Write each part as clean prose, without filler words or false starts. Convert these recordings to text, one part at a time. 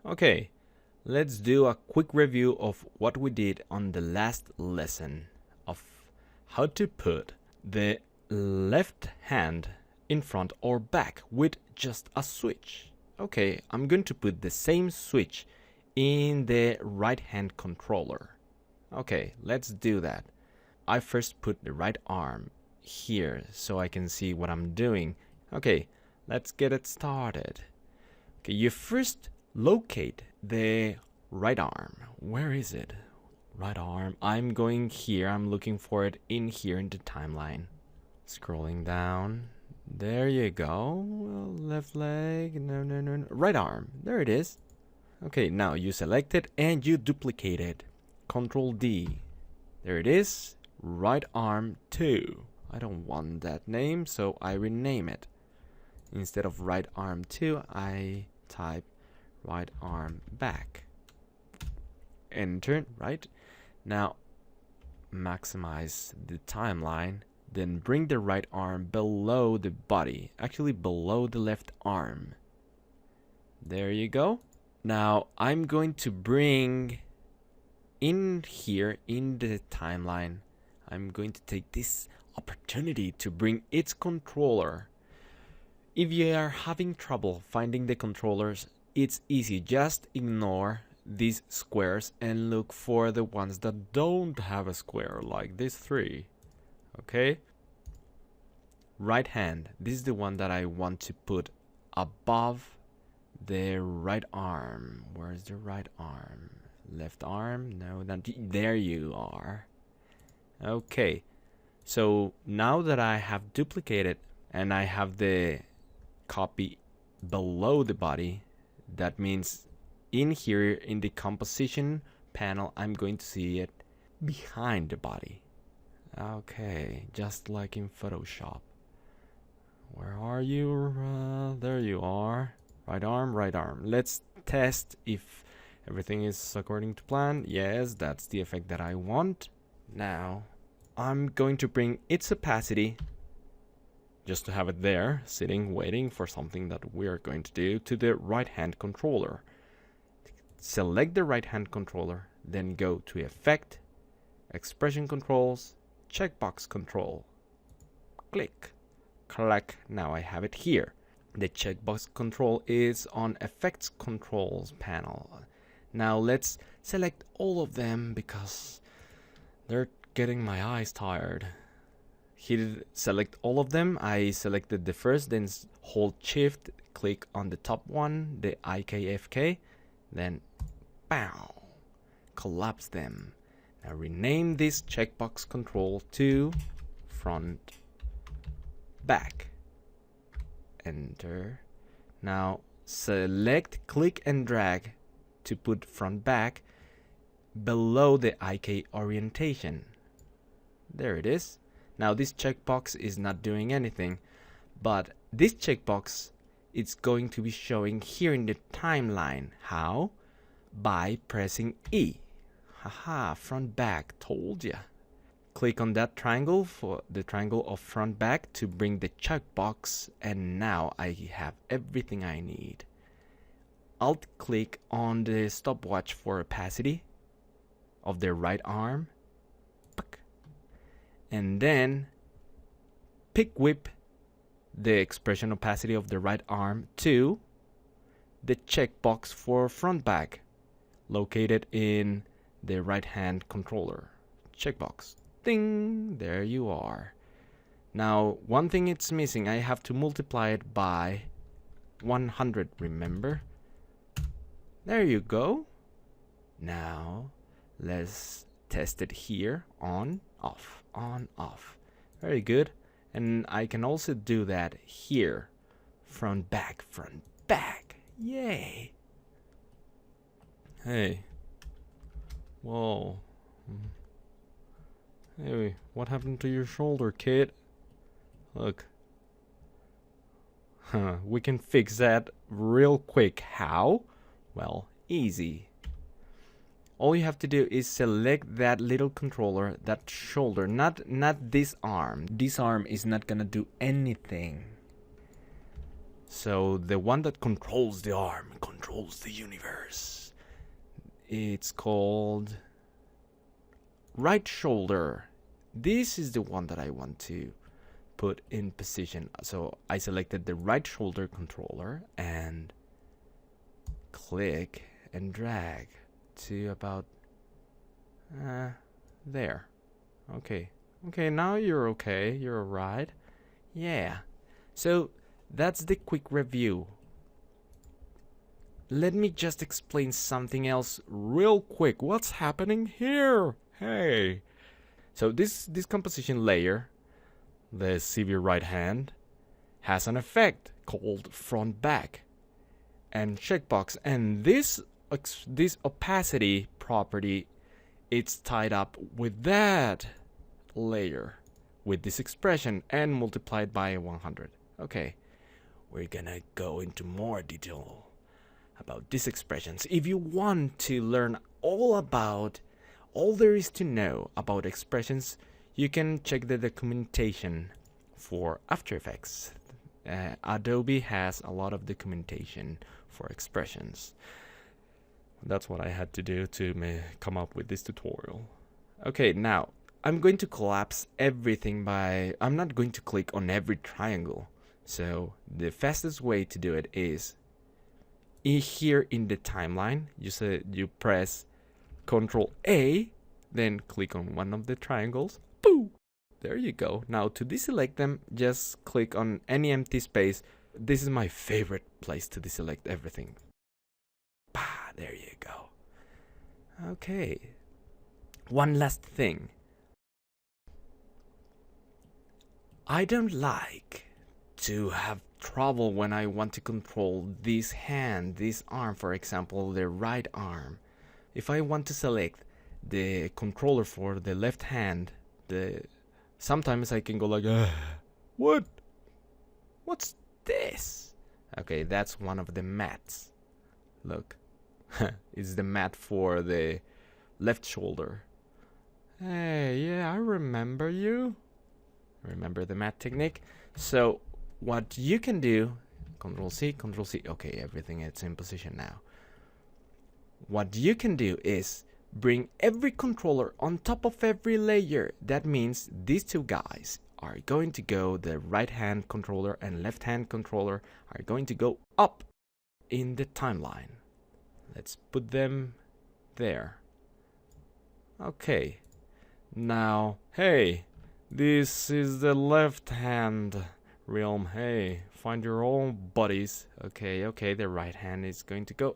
Okay, let's do a quick review of what we did on the last lesson of how to put the left hand in front or back with just a switch. Okay, I'm going to put the same switch in the right hand controller. Okay, let's do that. I first put the right arm here so I can see what I'm doing. Okay, let's get it started. Okay, you first locate the right arm. Where is it? Right arm. I'm going here. I'm looking for it in here in the timeline. Scrolling down. There you go. Left leg. No. Right arm. There it is. Okay, now you select it and you duplicate it. Control D. There it is. Right arm 2. I don't want that name, so I rename it. Instead of right arm 2, I type right arm back. Enter, right? Now maximize the timeline, then bring the right arm below the body, actually below the left arm. There you go. Now I'm going to bring in here in the timeline, I'm going to take this opportunity to bring its controller. If you are having trouble finding the controllers, it's easy. Just ignore these squares and look for the ones that don't have a square, like these 3. Okay? Right hand. This is the one that I want to put above the right arm. Where's the right arm? Left arm? No, there you are. Okay. So now that I have duplicated and I have the copy below the body, that means in here in the composition panel I'm going to see it behind the body. Okay, just like in Photoshop. Where are you? There you are. Right arm, right arm. Let's test if everything is according to plan. Yes, that's the effect that I want. Now I'm going to bring its opacity, just to have it there, sitting, waiting for something that we are going to do, to the right hand controller. Select the right hand controller, then go to Effect, Expression Controls, Checkbox Control. Click. Now I have it here. The checkbox control is on Effects Controls panel. Now let's select all of them because they're getting my eyes tired. Select all of them. I selected the first, then hold Shift, click on the top one, the IKFK, then BOW, collapse them. Now rename this checkbox control to front back. Enter. Now select, click and drag to put front back below the IK orientation. There it is. Now this checkbox is not doing anything, but this checkbox is going to be showing here in the timeline. How? By pressing E. Haha, front back, told ya. Click on that triangle for the triangle of front back to bring the checkbox, and now I have everything I need. Alt click on the stopwatch for opacity of the right arm, and then pick whip the expression opacity of the right arm to the checkbox for front back located in the right hand controller. Checkbox. Ding! There you are. Now one thing it's missing, I have to multiply it by 100, remember? There you go. Now let's test it here. On, off, on, off. Very good. And I can also do that here. Front back, front back. Yay. Hey. Whoa. Hey, what happened to your shoulder, kid? Look. We can fix that real quick. How? Well, easy. All you have to do is select that little controller, that shoulder, not this arm. This arm is not gonna do anything. So the one that controls the arm, controls controls the universe. It's called right shoulder. This is the one that I want to put in position. So I selected the right shoulder controller and click and drag to about there. Okay, now you're okay, you're alright. Yeah, so that's the quick review. Let me just explain something else real quick. What's happening here? Hey, so this composition layer, the severe right hand, has an effect called front back and checkbox, and this opacity property, it's tied up with that layer, with this expression, and multiplied by 100. Okay, we're gonna go into more detail about these expressions. If you want to learn all there is to know about expressions, you can check the documentation for After Effects. Adobe has a lot of documentation for expressions. That's what I had to do to come up with this tutorial. Okay, now I'm going to collapse everything by, I'm not going to click on every triangle. So the fastest way to do it is here in the timeline, you press Ctrl A, then click on one of the triangles. Boom! There you go. Now to deselect them, just click on any empty space. This is my favorite place to deselect everything. Bah, there you go. Okay. One last thing. I don't like to have trouble when I want to control this hand, this arm, for example, the right arm. If I want to select the controller for the left hand, sometimes I can go like, what's this? Okay, that's one of the mats. Look, it's the mat for the left shoulder. Hey, yeah, I remember you. Remember the mat technique? So what you can do, Control C, Control C. Okay, everything is in position now. What you can do is bring every controller on top of every layer. That means these two guys are going to go, the right hand controller and left hand controller are going to go up in the timeline. Let's put them there. Okay. Now, hey, this is the left hand realm. Hey, find your own buddies. Okay, the right hand is going to go.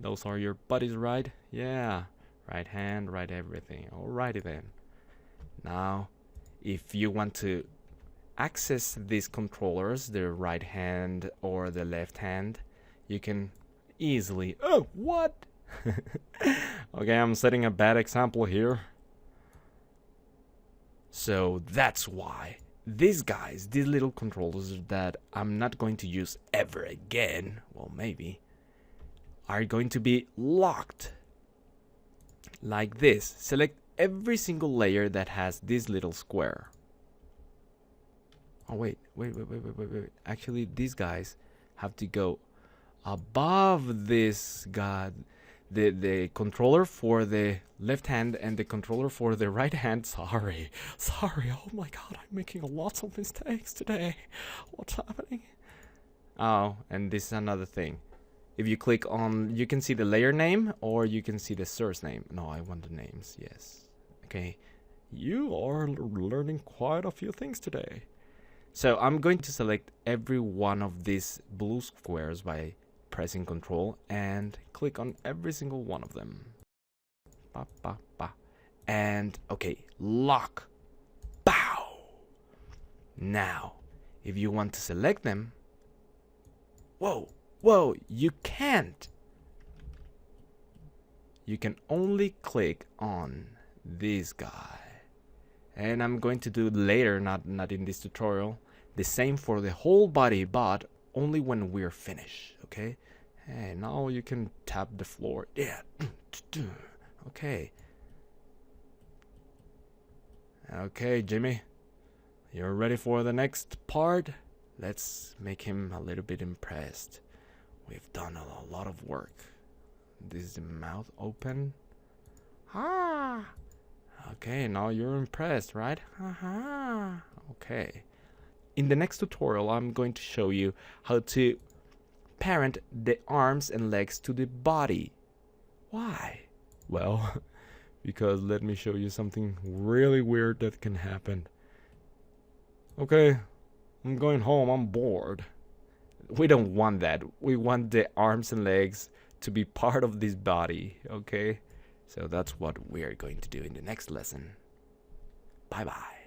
Those are your buddies, right? Yeah, right hand, right everything. Alrighty then. Now, if you want to access these controllers, the right hand or the left hand, you can easily... Oh, what? Okay, I'm setting a bad example here. So that's why these guys, these little controllers that I'm not going to use ever again, well, maybe, are going to be locked like this. Select every single layer that has this little square. Oh, wait. Actually, these guys have to go above this guy. The controller for the left hand and the controller for the right hand. Sorry. Oh my god, I'm making lots of mistakes today. What's happening? Oh, and this is another thing. If you click on, you can see the layer name or you can see the source name. No, I want the names. Yes. Okay. You are learning quite a few things today. So I'm going to select every one of these blue squares by pressing Control and click on every single one of them. And okay, lock. Bow. Now, if you want to select them, whoa, you can't. You can only click on this guy. And I'm going to do later, not in this tutorial, the same for the whole body, but only when we're finished, okay? Hey, now you can tap the floor. Yeah. Okay. Okay, Jimmy. You're ready for the next part? Let's make him a little bit impressed. We've done a lot of work. This is the mouth open. Ah. Okay, now you're impressed, right? Haha. Okay. In the next tutorial, I'm going to show you how to parent the arms and legs to the body. Why? Well, because let me show you something really weird that can happen. Okay, I'm going home, I'm bored. We don't want that. We want the arms and legs to be part of this body, okay? So that's what we're going to do in the next lesson. Bye-bye.